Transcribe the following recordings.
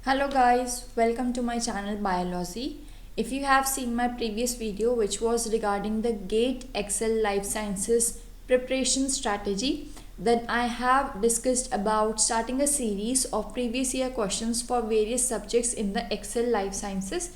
Hello guys, welcome to my channel Biology. If you have seen my previous video which was regarding the GATE Excel Life Sciences preparation strategy, then I have discussed about starting a series of previous year questions for various subjects in the Excel Life Sciences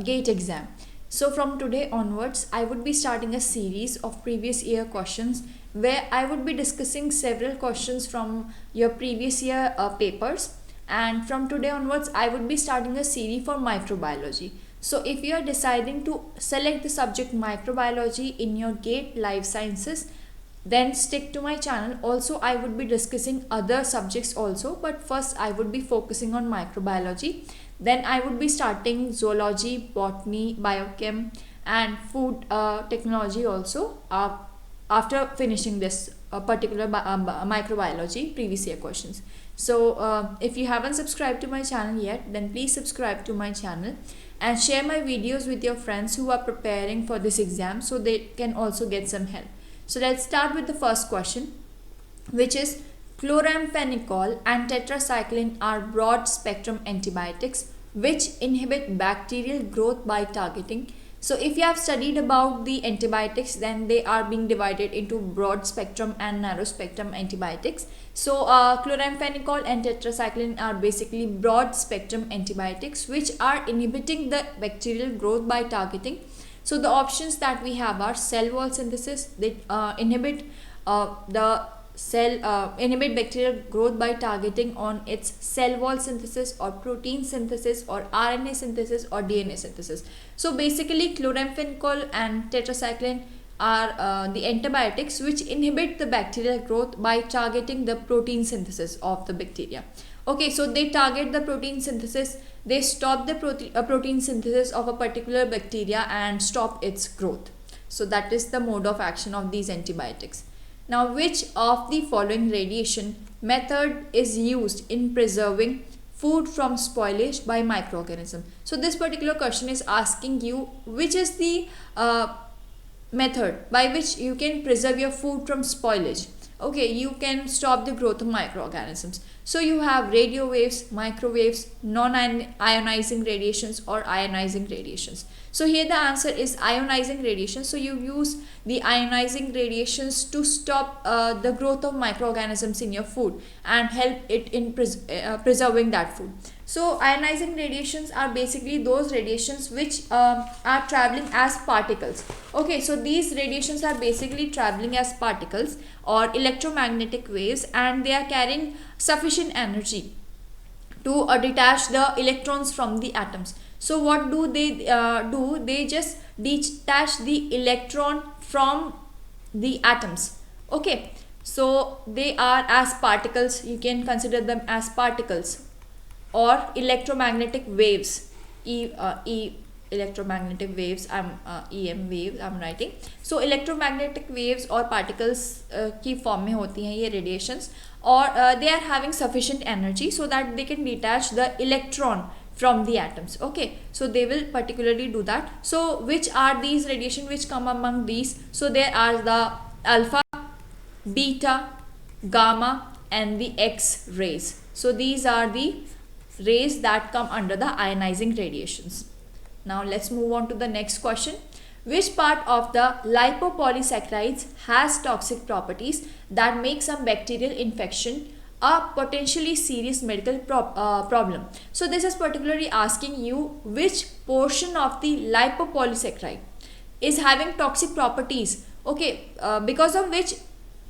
GATE exam. So from today onwards, I would be starting a series of previous year questions where I would be discussing several questions from your previous year papers, and from today onwards I would be starting a series for microbiology. So if you are deciding to select the subject microbiology in your GATE Life Sciences, then stick to my channel. Also I would be discussing other subjects also, but first I would be focusing on microbiology. Then I would be starting zoology, botany, biochem and food technology also after finishing this particular microbiology previous year questions. So if you haven't subscribed to my channel yet, then please subscribe to my channel and share my videos with your friends who are preparing for this exam so they can also get some help. So let's start with the first question, which is chloramphenicol and tetracycline are broad spectrum antibiotics which inhibit bacterial growth by targeting. So if you have studied about the antibiotics, then they are being divided into broad spectrum and narrow spectrum antibiotics. So chloramphenicol and tetracycline are basically broad spectrum antibiotics which are inhibiting the bacterial growth by targeting. So the options that we have are cell wall synthesis. They inhibit inhibit bacterial growth by targeting on its cell wall synthesis or protein synthesis or RNA synthesis or DNA synthesis. So basically chloramphenicol and tetracycline are the antibiotics which inhibit the bacterial growth by targeting the protein synthesis of the bacteria. Okay, so they target the protein synthesis, they stop the protein synthesis of a particular bacteria and stop its growth. So that is the mode of action of these antibiotics. Now, which of the following radiation method is used in preserving food from spoilage by microorganism? So this particular question is asking you which is the method by which you can preserve your food from spoilage. Okay, you can stop the growth of microorganisms. So you have radio waves, microwaves, non-ionizing radiations or ionizing radiations. So here the answer is ionizing radiation. So you use the ionizing radiations to stop the growth of microorganisms in your food and help it in preserving that food. So ionizing radiations are basically those radiations which are traveling as particles. Okay, so these radiations are basically traveling as particles or electromagnetic waves, and they are carrying sufficient energy to detach the electrons from the atoms. So what do they do? They just detach the electron from the atoms. Okay, so they are as particles. You can consider them as particles or electromagnetic waves. Electromagnetic waves, EM waves I'm writing. So electromagnetic waves or particles की form में होती हैं ये radiations, or they are having sufficient energy so that they can detach the electron from the atoms. Okay, so they will particularly do that. So which are these radiation which come among these? So there are the alpha, beta, gamma and the X rays. So these are the rays that come under the ionizing radiations. Now let's move on to the next question. Which part of the lipopolysaccharides has toxic properties that make some bacterial infection a potentially serious medical problem? So this is particularly asking you which portion of the lipopolysaccharide is having toxic properties. Okay, because of which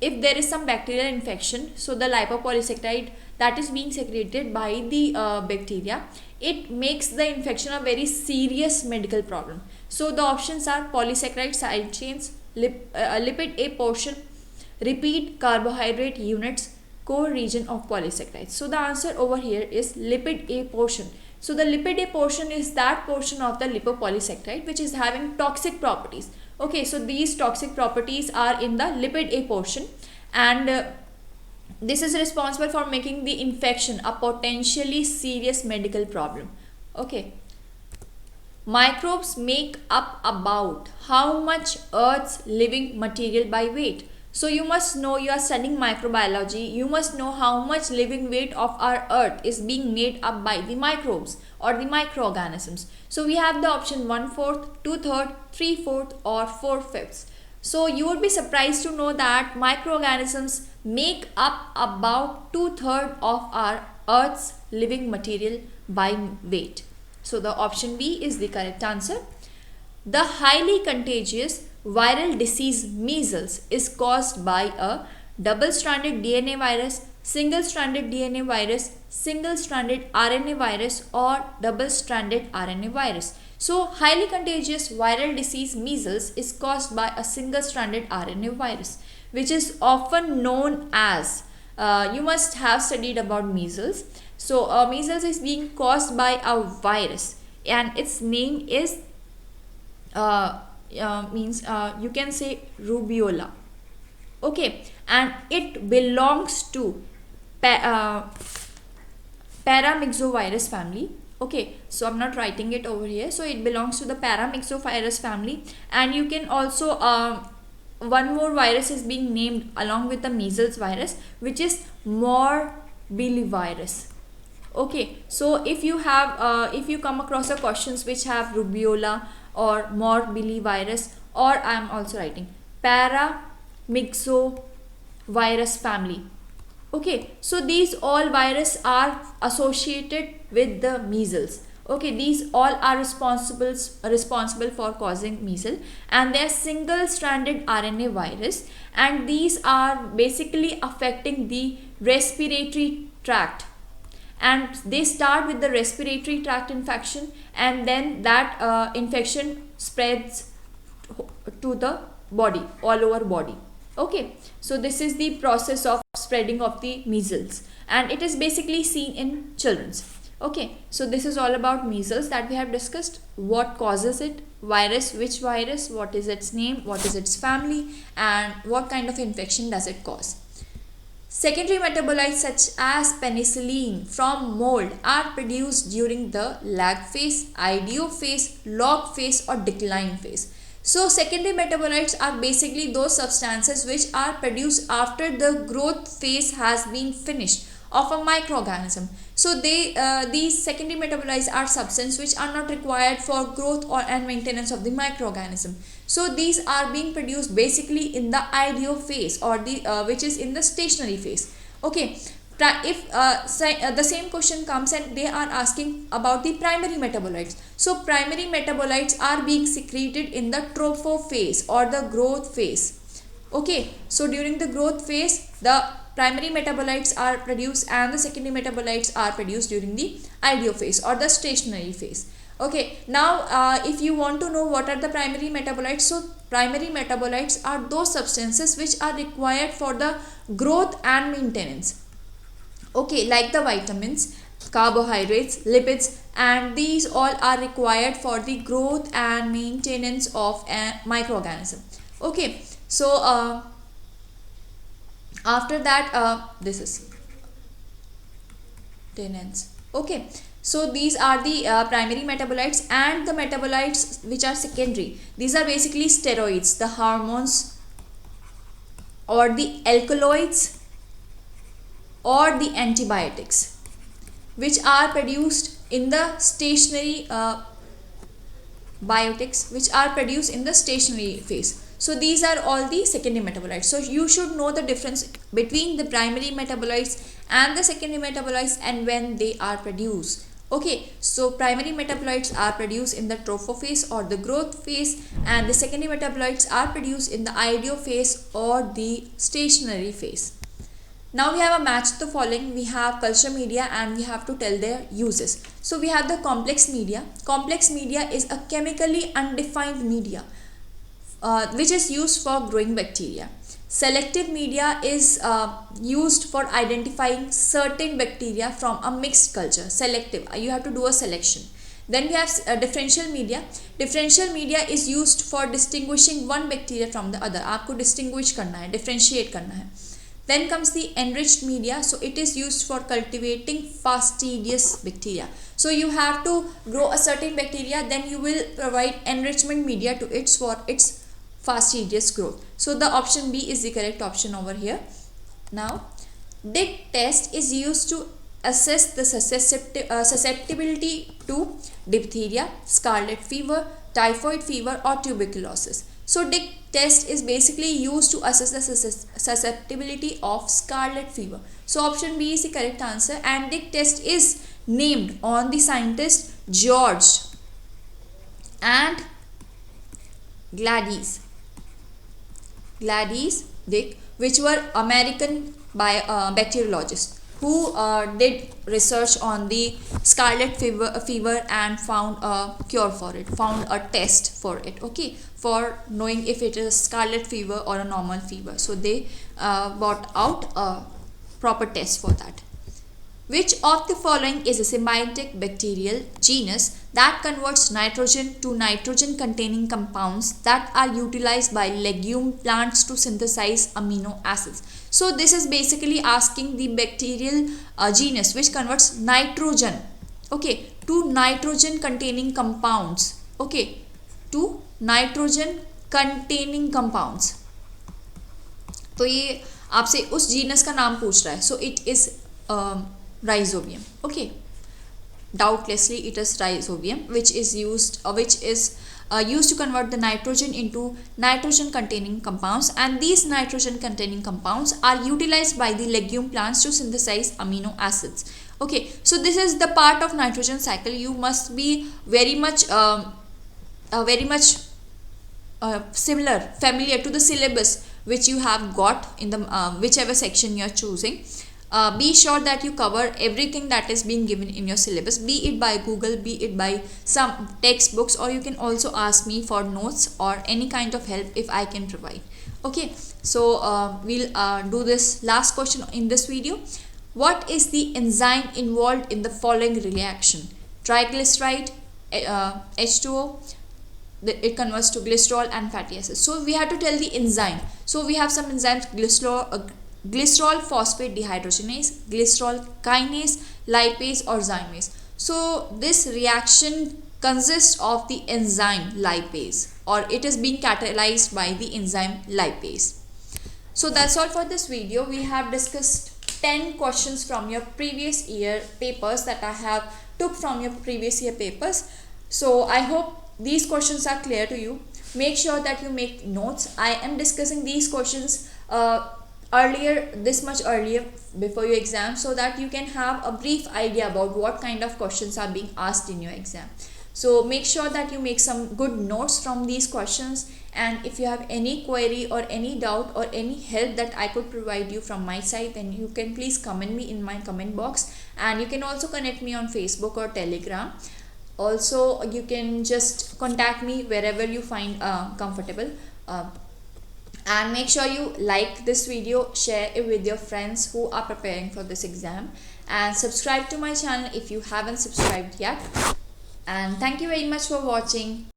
if there is some bacterial infection, so the lipopolysaccharide that is being secreted by the bacteria, it makes the infection a very serious medical problem. So the options are polysaccharide side chains, lipid A portion, repeat carbohydrate units, core region of polysaccharides. So the answer over here is lipid A portion. So the lipid A portion is that portion of the lipopolysaccharide which is having toxic properties. Okay, so these toxic properties are in the lipid A portion, and this is responsible for making the infection a potentially serious medical problem. Okay. Microbes make up about how much Earth's living material by weight? So you must know, you are studying microbiology, you must know how much living weight of our earth is being made up by the microbes or the microorganisms. So we have the option 1/4, 2/3, 3/4 or 4/5. So you would be surprised to know that microorganisms make up about 2/3 of our earth's living material by weight. So the option B is the correct answer. The highly contagious viral disease measles is caused by a double-stranded DNA virus, single-stranded DNA virus, single-stranded RNA virus or double-stranded RNA virus. So highly contagious viral disease measles is caused by a single-stranded RNA virus, which is often known as, you must have studied about measles. So measles is being caused by a virus and its name is you can say rubeola. Okay, and it belongs to paramyxovirus family. Okay, so I'm not writing it over here. So it belongs to the paramyxovirus family, and you can also one more virus is being named along with the measles virus, which is morbillivirus. Okay, so if you have if you come across a questions which have rubeola or morbillivirus, or I am also writing paramyxovirus family. Okay, so these all viruses are associated with the measles. Okay, these all are responsible for causing measles, and they are single-stranded RNA virus, and these are basically affecting the respiratory tract, and they start with the respiratory tract infection, and then that infection spreads to the body, all over body. Okay, so this is the process of spreading of the measles, and it is basically seen in children's. Okay, so this is all about measles that we have discussed. What causes it, virus, which virus, what is its name, what is its family, and what kind of infection does it cause. Secondary metabolites such as penicillin from mold are produced during the lag phase, IDO phase, log phase or decline phase. So secondary metabolites are basically those substances which are produced after the growth phase has been finished of a microorganism. So these secondary metabolites are substances which are not required for growth or and maintenance of the microorganism. So these are being produced basically in the IDO phase, or the which is in the stationary phase. Okay, if the same question comes and they are asking about the primary metabolites. So primary metabolites are being secreted in the trophophase or the growth phase. Okay, so during the growth phase the primary metabolites are produced and the secondary metabolites are produced during the IDO phase or the stationary phase. Okay, now if you want to know what are the primary metabolites, so primary metabolites are those substances which are required for the growth and maintenance. Okay, like the vitamins, carbohydrates, lipids, and these all are required for the growth and maintenance of a microorganism. Okay, so after that this is maintenance. Okay, so these are the primary metabolites, and the metabolites which are secondary, these are basically steroids, the hormones or the alkaloids or the antibiotics, which are produced in the stationary biotics, which are produced in the stationary phase. So these are all the secondary metabolites. So you should know the difference between the primary metabolites and the secondary metabolites and when they are produced. Okay, so primary metabolites are produced in the trophophase or the growth phase, and the secondary metabolites are produced in the IDO phase or the stationary phase. Now we have a match the following. We have culture media and we have to tell their uses. So we have the complex media. Complex media is a chemically undefined media which is used for growing bacteria. Selective media is used for identifying certain bacteria from a mixed culture. Selective, you have to do a selection. Then we have differential media. Differential media is used for distinguishing one bacteria from the other. आपको distinguish करना है, differentiate करना है. Then comes the enriched media. So it is used for cultivating fastidious bacteria. So you have to grow a certain bacteria, then you will provide enrichment media to it for its fastidious growth. So the option B is the correct option over here. Now, Dick test is used to assess the susceptibility to diphtheria, scarlet fever, typhoid fever or tuberculosis. So Dick test is basically used to assess the susceptibility of scarlet fever. So option B is the correct answer, and Dick test is named on the scientist George and Gladys Dick, which were American bacteriologists who did research on the scarlet fever and found a cure for it, found a test for it, okay, for knowing if it is scarlet fever or a normal fever. So they brought out a proper test for that. Which of the following is a symbiotic bacterial genus that converts nitrogen to nitrogen containing compounds that are utilized by legume plants to synthesize amino acids? So this is basically asking the bacterial genus which converts nitrogen, okay, to nitrogen containing compounds, okay, to nitrogen containing compounds. तो ये आपसे उस genus का नाम पूछ रहा है. So it is Rhizobium, okay. Doubtlessly it is Rhizobium, which is used to convert the nitrogen into nitrogen containing compounds, and these nitrogen containing compounds are utilized by the legume plants to synthesize amino acids. Okay, so this is the part of nitrogen cycle. You must be very much familiar to the syllabus which you have got in the whichever section you are choosing. Be sure that you cover everything that is being given in your syllabus, be it by Google, be it by some textbooks, or you can also ask me for notes or any kind of help if I can provide. Okay, so we'll do this last question in this video. What is the enzyme involved in the following reaction? Triglyceride, H2O, it converts to glycerol and fatty acids. So we have to tell the enzyme. So we have some enzymes: glycerol phosphate dehydrogenase, glycerol kinase, lipase or zymase. So this reaction consists of the enzyme lipase, or it is being catalyzed by the enzyme lipase. So that's all for this video. We have discussed 10 questions from your previous year papers that I have took from your previous year papers. So I hope these questions are clear to you. Make sure that you make notes. I am discussing these questions this much earlier before your exam, so that you can have a brief idea about what kind of questions are being asked in your exam. So make sure that you make some good notes from these questions, and if you have any query or any doubt or any help that I could provide you from my side, then you can please comment me in my comment box, and you can also connect me on Facebook or Telegram. Also you can just contact me wherever you find comfortable. And make sure you like this video, share it with your friends who are preparing for this exam, and subscribe to my channel if you haven't subscribed yet. And thank you very much for watching.